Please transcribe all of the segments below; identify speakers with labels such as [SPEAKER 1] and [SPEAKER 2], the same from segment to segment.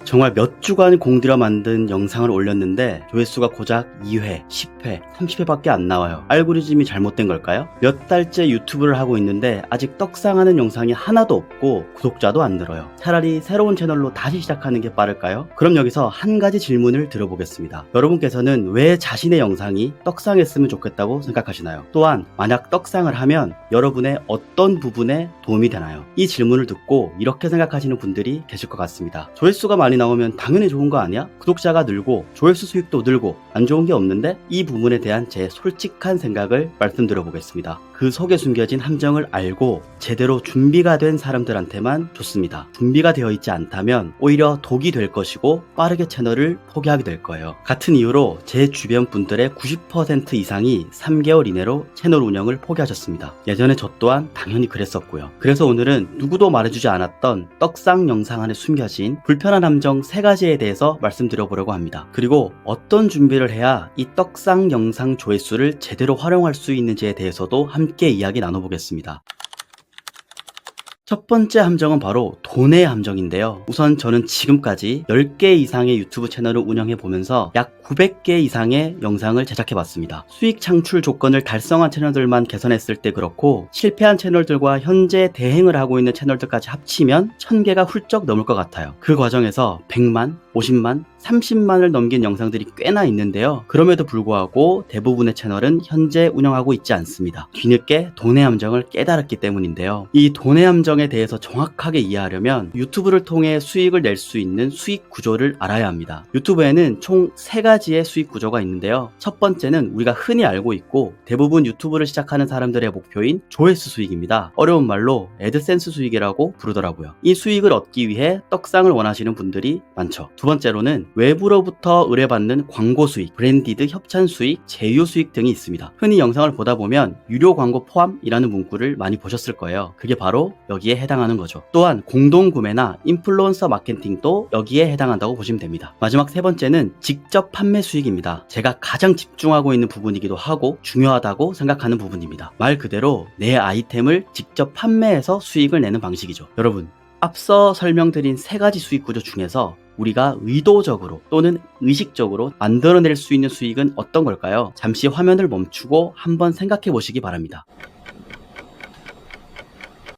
[SPEAKER 1] 정말 몇 주간 공들여 만든 영상을 올렸는데 조회수가 고작 2회, 10회, 30회밖에 안 나와요. 알고리즘이 잘못된 걸까요? 몇 달째 유튜브를 하고 있는데 아직 떡상하는 영상이 하나도 없고 구독자도 안 늘어요. 차라리 새로운 채널로 다시 시작하는 게 빠를까요? 그럼 여기서 한 가지 질문을 드려보겠습니다. 여러분께서는 왜 자신의 영상이 떡상했으면 좋겠다고 생각하시나요? 또한 만약 떡상을 하면 여러분의 어떤 부분에 도움이 되나요? 이 질문을 듣고 이렇게 생각하시는 분들이 계실 것 같습니다. 조회수가 많이 나오면 당연히 좋은 거 아니야? 구독자가 늘고 조회수 수익도 늘고 안 좋은 게 없는데? 이 부분에 대한 제 솔직한 생각을 말씀드려 보겠습니다. 그 속에 숨겨진 함정을 알고 제대로 준비가 된 사람들한테만 좋습니다. 준비가 되어 있지 않다면 오히려 독이 될 것이고 빠르게 채널을 포기하게 될 거예요. 같은 이유로 제 주변 분들의 90% 이상이 3개월 이내로 채널 운영을 포기하셨습니다. 예전에 저 또한 당연히 그랬었고요. 그래서 오늘은 누구도 말해주지 않았던 떡상 영상 안에 숨겨진 불편한 함정 3가지에 대해서 말씀드려 보려고 합니다. 그리고 어떤 준비를 해야 이 떡상 영상 조회수를 제대로 활용할 수 있는지에 대해서도 함께 이야기 나눠보겠습니다. 첫 번째 함정은 바로 돈의 함정인데요. 우선 저는 지금까지 10개 이상의 유튜브 채널을 운영해 보면서 약 900개 이상의 영상을 제작해 봤습니다. 수익 창출 조건을 달성한 채널들만 개선했을 때 그렇고 실패한 채널들과 현재 대행을 하고 있는 채널들까지 합치면 1000개가 훌쩍 넘을 것 같아요. 그 과정에서 100만, 50만, 30만을 넘긴 영상들이 꽤나 있는데요. 그럼에도 불구하고 대부분의 채널은 현재 운영하고 있지 않습니다. 뒤늦게 돈의 함정을 깨달았기 때문인데요. 이 돈의 함정에 대해서 정확하게 이해하려면 유튜브를 통해 수익을 낼 수 있는 수익 구조를 알아야 합니다. 유튜브에는 총 3가지의 수익 구조가 있는데요. 첫 번째는 우리가 흔히 알고 있고 대부분 유튜브를 시작하는 사람들의 목표인 조회수 수익입니다. 어려운 말로 애드센스 수익이라고 부르더라고요. 이 수익을 얻기 위해 떡상을 원하시는 분들이 많죠. 두 번째로는 외부로부터 의뢰받는 광고 수익, 브랜디드 협찬 수익, 제휴 수익 등이 있습니다. 흔히 영상을 보다 보면 유료 광고 포함이라는 문구를 많이 보셨을 거예요. 그게 바로 여기에 해당하는 거죠. 또한 공동구매나 인플루언서 마케팅도 여기에 해당한다고 보시면 됩니다. 마지막 3번째는 직접 판매 수익입니다. 제가 가장 집중하고 있는 부분이기도 하고 중요하다고 생각하는 부분입니다. 말 그대로 내 아이템을 직접 판매해서 수익을 내는 방식이죠. 여러분, 앞서 설명드린 3가지 수익 구조 중에서 우리가 의도적으로 또는 의식적으로 만들어낼 수 있는 수익은 어떤 걸까요? 잠시 화면을 멈추고 한번 생각해 보시기 바랍니다.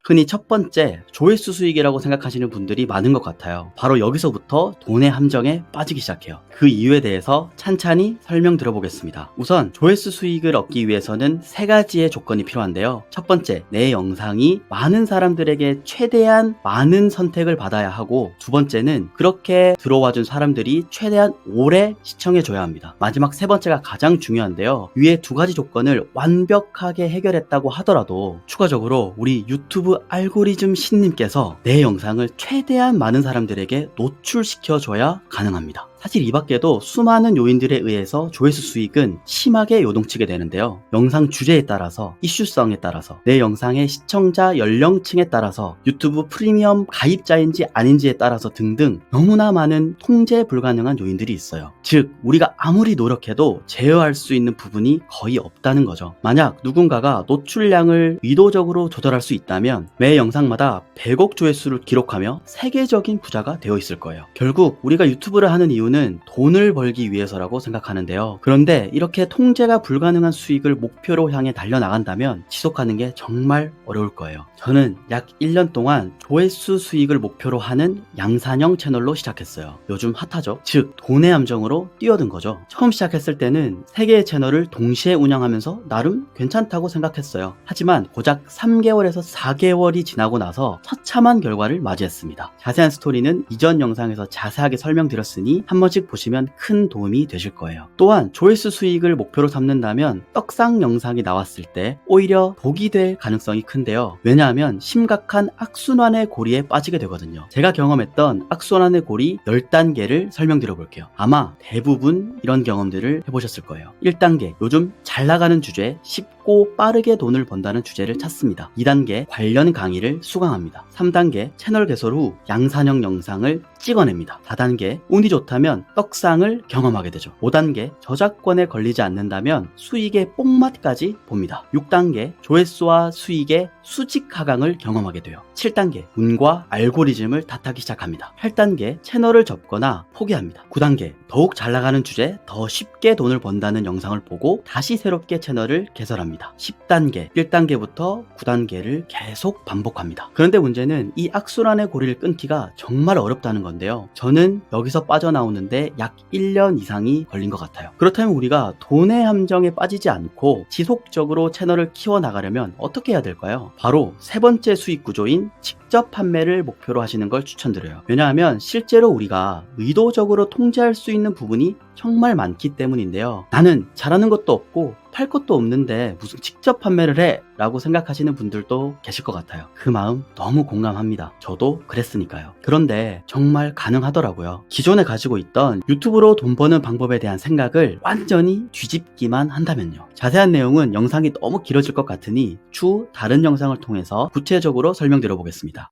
[SPEAKER 1] 흔히 첫 번째 조회수 수익이라고 생각하시는 분들이 많은 것 같아요. 바로 여기서부터 돈의 함정에 빠지기 시작해요. 그 이유에 대해서 찬찬히 설명드려 보겠습니다. 우선 조회수 수익을 얻기 위해서는 3가지의 조건이 필요한데요. 첫 번째, 내 영상이 많은 사람들에게 최대한 많은 선택을 받아야 하고, 두 번째는 그렇게 들어와준 사람들이 최대한 오래 시청해줘야 합니다. 마지막 3번째가 가장 중요한데요. 위에 2가지 조건을 완벽하게 해결했다고 하더라도 추가적으로 우리 유튜브 알고리즘 신님께서 내 영상을 최대한 많은 사람들에게 노출시켜줘야 가능합니다. 사실 이 밖에도 수많은 요인들에 의해서 조회수 수익은 심하게 요동치게 되는데요. 영상 주제에 따라서, 이슈성에 따라서, 내 영상의 시청자 연령층에 따라서, 유튜브 프리미엄 가입자인지 아닌지에 따라서 등등 너무나 많은 통제 불가능한 요인들이 있어요. 즉, 우리가 아무리 노력해도 제어할 수 있는 부분이 거의 없다는 거죠. 만약 누군가가 노출량을 의도적으로 조절할 수 있다면 매 영상마다 100억 조회수를 기록하며 세계적인 부자가 되어 있을 거예요. 결국 우리가 유튜브를 하는 이유는 돈을 벌기 위해서라고 생각하는데요. 그런데 이렇게 통제가 불가능한 수익을 목표로 향해 달려나간다면 지속하는 게 정말 어려울 거예요. 저는 약 1년 동안 조회수 수익을 목표로 하는 양산형 채널로 시작했어요. 요즘 핫하죠? 즉 돈의 함정으로 뛰어든 거죠. 처음 시작했을 때는 3개의 채널을 동시에 운영하면서 나름 괜찮다고 생각했어요. 하지만 고작 3개월에서 4개월이 지나고 나서 처참한 결과를 맞이했습니다. 자세한 스토리는 이전 영상에서 자세하게 설명드렸으니 한 번씩 보시면 큰 도움이 되실 거예요. 또한 조회수 수익을 목표로 삼는다면 떡상 영상이 나왔을 때 오히려 독이 될 가능성이 큰데요. 왜냐하면 심각한 악순환의 고리에 빠지게 되거든요. 제가 경험했던 악순환의 고리 10단계를 설명드려 볼게요. 아마 대부분 이런 경험들을 해보셨을 거예요. 1단계, 요즘 잘 나가는 주제 쉽고 쉽고 빠르게 돈을 번다는 주제를 찾습니다. 2단계 관련 강의를 수강합니다. 3단계 채널 개설 후 양산형 영상을 찍어냅니다. 4단계 운이 좋다면 떡상을 경험하게 되죠. 5단계 저작권에 걸리지 않는다면 수익의 뽕맛까지 봅니다. 6단계 조회수와 수익의 수직 하강을 경험하게 돼요. 7단계 운과 알고리즘을 탓하기 시작합니다. 8단계 채널을 접거나 포기합니다. 9단계 더욱 잘 나가는 주제, 더 쉽게 돈을 번다는 영상을 보고 다시 새롭게 채널을 개설합니다. 10단계 1단계부터 9단계를 계속 반복합니다. 그런데 문제는 이 악순환의 고리를 끊기가 정말 어렵다는 건데요. 저는 여기서 빠져나오는데 약 1년 이상이 걸린 것 같아요. 그렇다면 우리가 돈의 함정에 빠지지 않고 지속적으로 채널을 키워나가려면 어떻게 해야 될까요? 바로 세 번째 수익 구조인 직접 판매를 목표로 하시는 걸 추천드려요. 왜냐하면 실제로 우리가 의도적으로 통제할 수 있는 부분이 정말 많기 때문인데요. 나는 잘하는 것도 없고 팔 것도 없는데 무슨 직접 판매를 해? 라고 생각하시는 분들도 계실 것 같아요. 그 마음 너무 공감합니다. 저도 그랬으니까요. 그런데 정말 가능하더라고요. 기존에 가지고 있던 유튜브로 돈 버는 방법에 대한 생각을 완전히 뒤집기만 한다면요. 자세한 내용은 영상이 너무 길어질 것 같으니 추후 다른 영상을 통해서 구체적으로 설명드려 보겠습니다.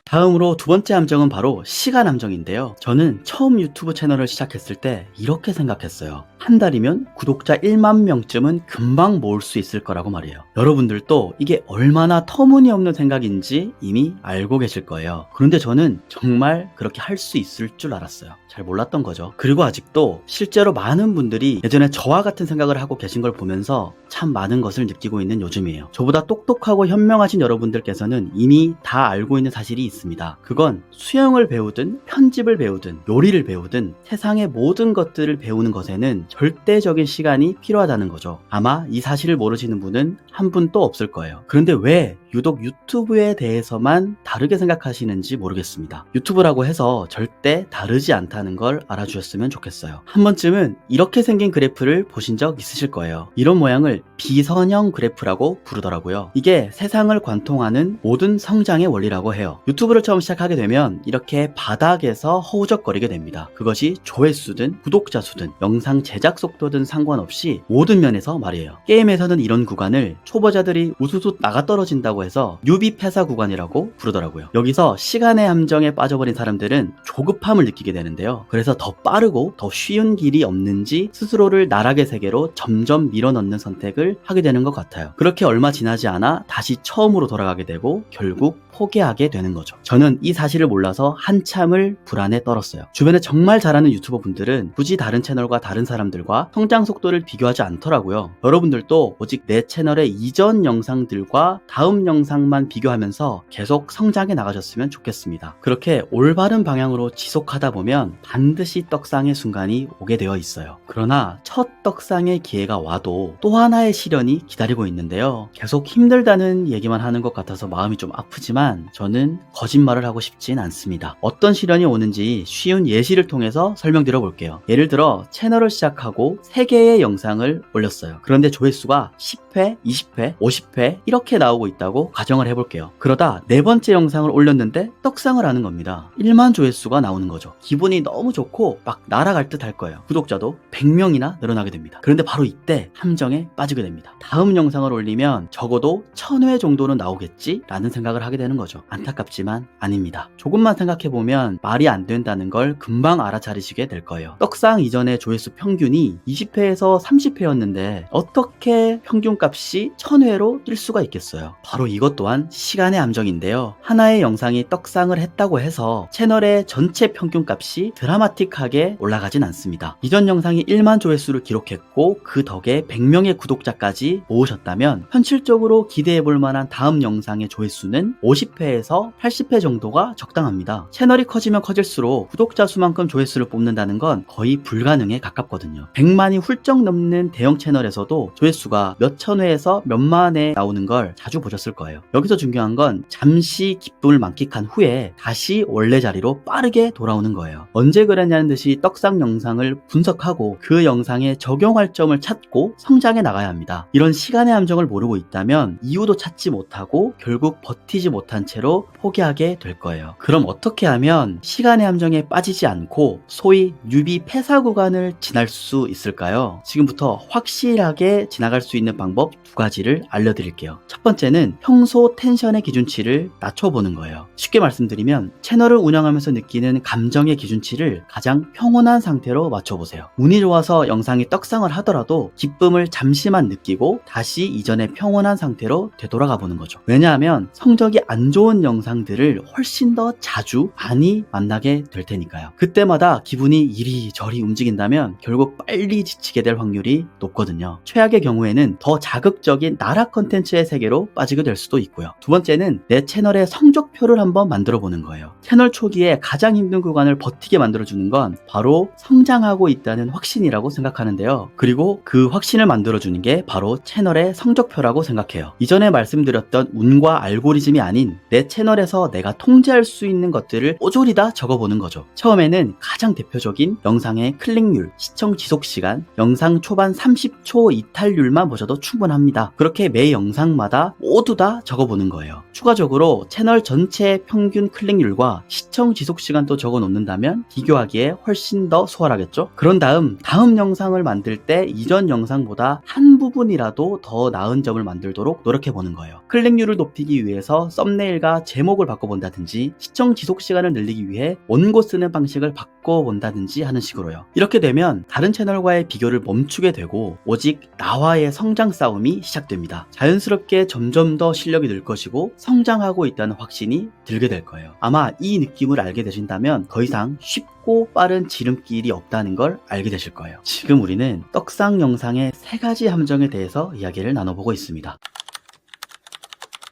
[SPEAKER 1] 다음으로 두 번째 함정은 바로 시간 함정인데요. 저는 처음 유튜브 채널을 시작했을 때 이렇게 생각했어요. 한 달이면 구독자 1만 명쯤은 금방 모을 수 있을 거라고 말이에요. 여러분들도 이게 얼마나 터무니없는 생각인지 이미 알고 계실 거예요. 그런데 저는 정말 그렇게 할 수 있을 줄 알았어요. 잘 몰랐던 거죠. 그리고 아직도 실제로 많은 분들이 예전에 저와 같은 생각을 하고 계신 걸 보면서 참 많은 것을 느끼고 있는 요즘이에요. 저보다 똑똑하고 현명하신 여러분들께서는 이미 다 알고 있는 사실이 있습니다. 그건 수영을 배우든 편집을 배우든 요리를 배우든 세상의 모든 것들을 배우는 것에는 절대적인 시간이 필요하다는 거죠. 아마 이 사실을 모르시는 분은 한 분도 없을 거예요. 그런데 왜 유독 유튜브에 대해서만 다르게 생각하시는지 모르겠습니다. 유튜브라고 해서 절대 다르지 않다는 걸 알아주셨으면 좋겠어요. 한 번쯤은 이렇게 생긴 그래프를 보신 적 있으실 거예요. 이런 모양을 비선형 그래프라고 부르더라고요. 이게 세상을 관통하는 모든 성장의 원리라고 해요. 유튜브를 처음 시작하게 되면 이렇게 바닥에서 허우적거리게 됩니다. 그것이 조회수든 구독자 수든 영상 제작 속도든 상관없이 모든 면에서 말이에요. 게임에서는 이런 구간을 초보자들이 우수수 나가떨어진다고 해서 뉴비 폐사 구간이라고 부르더라고요. 여기서 시간의 함정에 빠져버린 사람들은 조급함을 느끼게 되는데요. 그래서 더 빠르고 더 쉬운 길이 없는지 스스로를 나락의 세계로 점점 밀어넣는 선택을 하게 되는 것 같아요. 그렇게 얼마 지나지 않아 다시 처음으로 돌아가게 되고 결국 포기하게 되는 거죠. 저는 이 사실을 몰라서 한참을 불안에 떨었어요. 주변에 정말 잘하는 유튜버 분들은 굳이 다른 채널과 다른 사람들과 성장 속도를 비교하지 않더라고요. 여러분들도 오직 내 채널의 이전 영상들과 다음 영상만 비교하면서 계속 성장해 나가셨으면 좋겠습니다. 그렇게 올바른 방향으로 지속하다 보면 반드시 떡상의 순간이 오게 되어 있어요. 그러나 첫 떡상의 기회가 와도 또 하나의 시련이 기다리고 있는데요. 계속 힘들다는 얘기만 하는 것 같아서 마음이 좀 아프지만 저는 거짓말을 하고 싶진 않습니다. 어떤 시련이 오는지 쉬운 예시를 통해서 설명드려 볼게요. 예를 들어 채널을 시작하고 3개의 영상을 올렸어요. 그런데 조회수가 10회, 20회, 50회 이렇게 나오고 있다고 가정을 해볼게요. 그러다 네 번째 영상을 올렸는데 떡상을 하는 겁니다. 1만 조회수가 나오는 거죠. 기분이 너무 좋고 막 날아갈 듯 할 거예요. 구독자도 100명이나 늘어나게 됩니다. 그런데 바로 이때 함정에 빠지게 됩니다. 다음 영상을 올리면 적어도 1000회 정도는 나오겠지? 라는 생각을 하게 되는 거죠. 안타깝지만 아닙니다. 조금만 생각해보면 말이 안 된다는 걸 금방 알아차리시게 될 거예요. 떡상 이전의 조회수 평균이 20회에서 30회였는데 어떻게 평균값이 1000회로 뛸 수가 있겠어요? 바로 이것 또한 시간의 함정인데요. 하나의 영상이 떡상을 했다고 해서 채널의 전체 평균값이 드라마틱하게 올라가진 않습니다. 이전 영상이 1만 조회수를 기록했고 그 덕에 100명의 구독자까지 모으셨다면 현실적으로 기대해볼 만한 다음 영상의 조회수는 50회에서 80회 정도가 적당합니다. 채널이 커지면 커질수록 구독자 수만큼 조회수를 뽑는다는 건 거의 불가능에 가깝거든요. 100만이 훌쩍 넘는 대형 채널에서도 조회수가 몇천 회에서 몇만 회 나오는 걸 자주 보셨을 거예요. 여기서 중요한 건 잠시 기쁨을 만끽한 후에 다시 원래 자리로 빠르게 돌아오는 거예요. 언제 그랬냐는 듯이 떡상 영상을 분석하고 그 영상에 적용할 점을 찾고 성장해 나가야 합니다. 이런 시간의 함정을 모르고 있다면 이유도 찾지 못하고 결국 버티지 못한 채로 포기하게 될 거예요. 그럼 어떻게 하면 시간의 함정에 빠지지 않고 소위 뉴비 폐사 구간을 지날 수 있을까요? 지금부터 확실하게 지나갈 수 있는 방법 두 가지를 알려드릴게요. 첫 번째는 평소 텐션의 기준치를 낮춰보는 거예요. 쉽게 말씀드리면 채널을 운영하면서 느끼는 감정의 기준치를 가장 평온한 상태로 맞춰보세요. 운이 좋아서 영상이 떡상을 하더라도 기쁨을 잠시만 느끼고 다시 이전의 평온한 상태로 되돌아가 보는 거죠. 왜냐하면 성적이 안 좋은 영상들을 훨씬 더 자주 많이 만나게 될 테니까요. 그때마다 기분이 이리저리 움직인다면 결국 빨리 지치게 될 확률이 높거든요. 최악의 경우에는 더 자극적인 나락 컨텐츠의 세계로 빠지게 될 수도 있고요. 두 번째는 내 채널의 성적표를 한번 만들어 보는 거예요. 채널 초기에 가장 힘든 구간을 버티게 만들어주는 건 바로 성장하고 있다는 확신이라고 생각하는데요. 그리고 그 확신을 만들어주는 게 바로 채널의 성적표라고 생각해요. 이전에 말씀드렸던 운과 알고리즘이 아닌 내 채널에서 내가 통제할 수 있는 것들을 모조리 다 적어보는 거죠. 처음에는 가장 대표적인 영상의 클릭률, 시청 지속시간, 영상 초반 30초 이탈률만 보셔도 충분합니다. 그렇게 매 영상마다 모두 다 적어보는 거예요. 추가적으로 채널 전체의 평균 클릭률과 시청 지속시간도 적어 놓는다면 비교하기에 훨씬 더 수월하겠죠? 그런 다음 영상을 만들 때 이전 영상보다 한 부분이라도 더 나은 점을 만들도록 노력해보는 거예요. 클릭률을 높이기 위해서 썸네일과 제목을 바꿔본다든지 시청 지속시간을 늘리기 위해 원고 쓰는 방식을 바꿔본다든지 하는 식으로요. 이렇게 되면 다른 채널과의 비교를 멈추게 되고 오직 나와의 성장 싸움이 시작됩니다. 자연스럽게 점점 더 실력이 늘 것이고 성장하고 있다는 확신이 들게 될 거예요. 아마 이 느낌을 알게 되신다면 더 이상 쉽고 빠른 지름길이 없다는 걸 알게 되실 거예요. 지금 우리는 떡상 영상의 세 가지 함정에 대해서 이야기를 나눠보고 있습니다.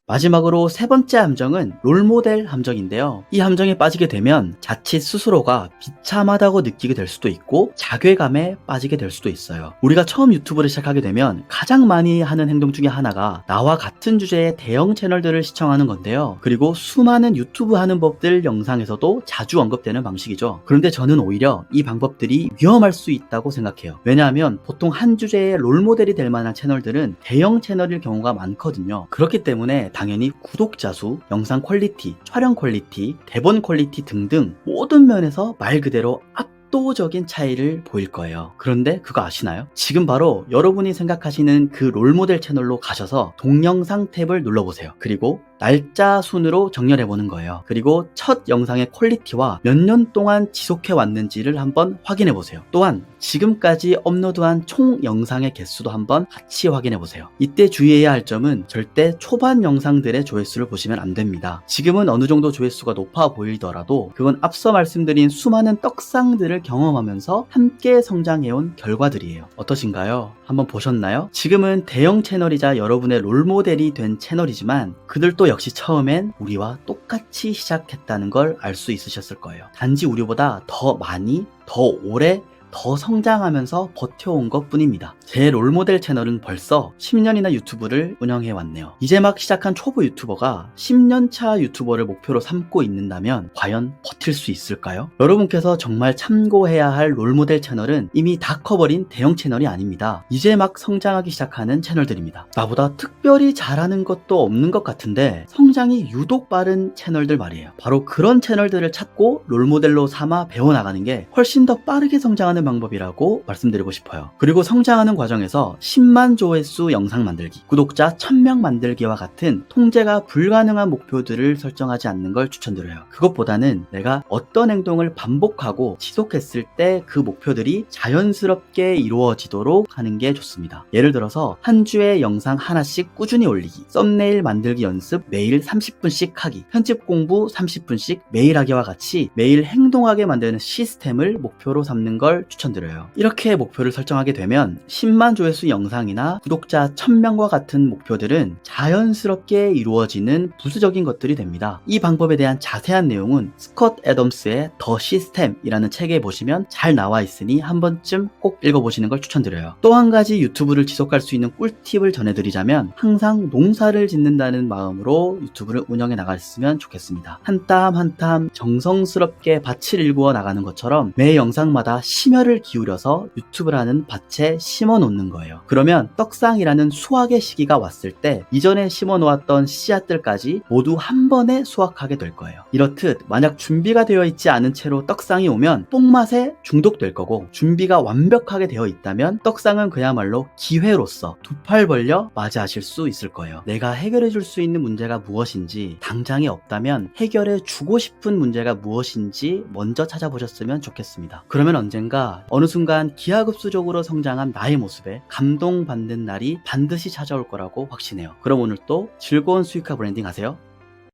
[SPEAKER 1] 마지막으로 세 번째 함정은 롤모델 함정인데요. 이 함정에 빠지게 되면 자칫 스스로가 비참하다고 느끼게 될 수도 있고 자괴감에 빠지게 될 수도 있어요. 우리가 처음 유튜브를 시작하게 되면 가장 많이 하는 행동 중에 하나가 나와 같은 주제의 대형 채널들을 시청하는 건데요. 그리고 수많은 유튜브 하는 법들 영상에서도 자주 언급되는 방식이죠. 그런데 저는 오히려 이 방법들이 위험할 수 있다고 생각해요. 왜냐하면 보통 한 주제의 롤모델이 될 만한 채널들은 대형 채널일 경우가 많거든요. 그렇기 때문에 당연히 구독자 수, 영상 퀄리티, 촬영 퀄리티, 대본 퀄리티 등등 모든 면에서 말 그대로 압도적인 차이를 보일 거예요. 그런데 그거 아시나요? 지금 바로 여러분이 생각하시는 그 롤모델 채널로 가셔서 동영상 탭을 눌러보세요. 그리고 날짜 순으로 정렬해보는 거예요. 그리고 첫 영상의 퀄리티와 몇 년 동안 지속해 왔는지를 한번 확인해보세요. 또한 지금까지 업로드한 총 영상의 개수도 한번 같이 확인해보세요. 이때 주의해야 할 점은 절대 초반 영상들의 조회수를 보시면 안 됩니다. 지금은 어느 정도 조회수가 높아 보이더라도 그건 앞서 말씀드린 수많은 떡상들을 경험하면서 함께 성장해온 결과들이에요. 어떠신가요? 한번 보셨나요? 지금은 대형 채널이자 여러분의 롤모델이 된 채널이지만 그들도 역시 처음엔 우리와 똑같이 시작했다는 걸 알 수 있으셨을 거예요. 단지 우리보다 더 많이, 더 오래, 더 성장하면서 버텨온 것 뿐입니다. 제 롤모델 채널은 벌써 10년이나 유튜브를 운영해왔네요. 이제 막 시작한 초보 유튜버가 10년차 유튜버를 목표로 삼고 있는다면 과연 버틸 수 있을까요? 여러분께서 정말 참고해야 할 롤모델 채널은 이미 다 커버린 대형 채널이 아닙니다. 이제 막 성장하기 시작하는 채널들입니다. 나보다 특별히 잘하는 것도 없는 것 같은데 성장이 유독 빠른 채널들 말이에요. 바로 그런 채널들을 찾고 롤모델로 삼아 배워나가는 게 훨씬 더 빠르게 성장하는 방법이라고 말씀드리고 싶어요. 그리고 성장하는 과정에서 10만 조회수 영상 만들기, 구독자 1000명 만들기와 같은 통제가 불가능한 목표들을 설정하지 않는 걸 추천드려요. 그것보다는 내가 어떤 행동을 반복하고 지속했을 때 그 목표들이 자연스럽게 이루어지도록 하는 게 좋습니다. 예를 들어서 한 주에 영상 하나씩 꾸준히 올리기, 썸네일 만들기 연습 매일 30분씩 하기, 편집 공부 30분씩 매일 하기와 같이 매일 행동하게 만드는 시스템을 목표로 삼는 걸 추천드려요. 이렇게 목표를 설정하게 되면 10만 조회수 영상이나 구독자 1000명과 같은 목표들은 자연스럽게 이루어지는 부수적인 것들이 됩니다. 이 방법에 대한 자세한 내용은 스콧 애덤스의 더 시스템이라는 책에 보시면 잘 나와 있으니 한 번쯤 꼭 읽어보시는 걸 추천드려요. 또 한 가지 유튜브를 지속할 수 있는 꿀팁을 전해드리자면 항상 농사를 짓는다는 마음으로 유튜브를 운영해 나갔으면 좋겠습니다. 한 땀 한 땀 정성스럽게 밭을 일구어 나가는 것처럼 매 영상마다 심혈을 기울여서 유튜브라는 밭에 심어 놓는 거예요. 그러면 떡상이라는 수확의 시기가 왔을 때 이전에 심어 놓았던 씨앗들까지 모두 한 번에 수확하게 될 거예요. 이렇듯 만약 준비가 되어 있지 않은 채로 떡상이 오면 똥맛에 중독될 거고, 준비가 완벽하게 되어 있다면 떡상은 그야말로 기회로서 두 팔 벌려 맞이하실 수 있을 거예요. 내가 해결해 줄 수 있는 문제가 무엇인지 당장에 없다면 해결해 주고 싶은 문제가 무엇인지 먼저 찾아보셨으면 좋겠습니다. 그러면 언젠가 어느 순간 기하급수적으로 성장한 나의 모습에 감동받는 날이 반드시 찾아올 거라고 확신해요. 그럼 오늘 또 즐거운 수익화 브랜딩 하세요.